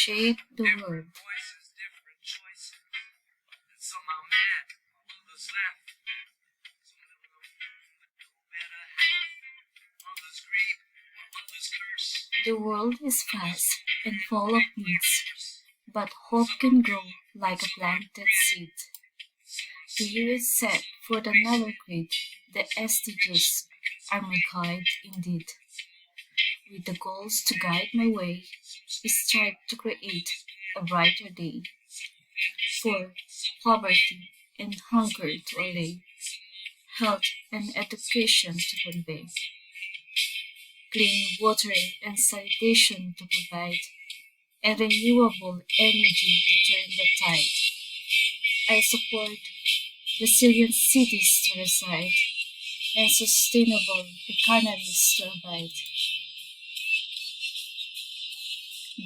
Reshape the World. The world is fast and full of needs, but hope can grow like a planted seed. The year is set for another creed. The SDGs are my guide indeed. With the goals to guide my way, we strive to create a brighter day. For poverty and hunger to allay, health and education to convey, clean water and sanitation to provide, and renewable energy to turn the tide. I support resilient cities to reside and sustainable economies to abide.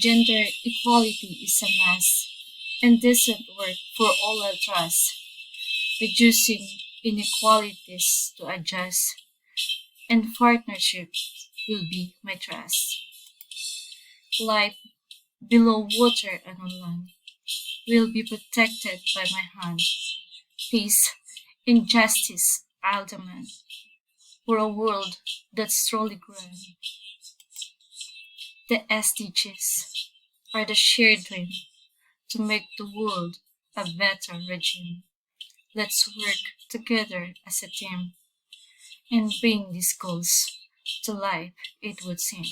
Gender equality is a must, and decent work for all I trust, reducing inequalities to adjust, and partnership will be my trust. Life below water and on land will be protected by my hand. Peace and justice I'll demand for a world that's truly grand. The SDGs are the shared dream to make the world a better regime. Let's work together as a team and bring these goals to life, it would seem.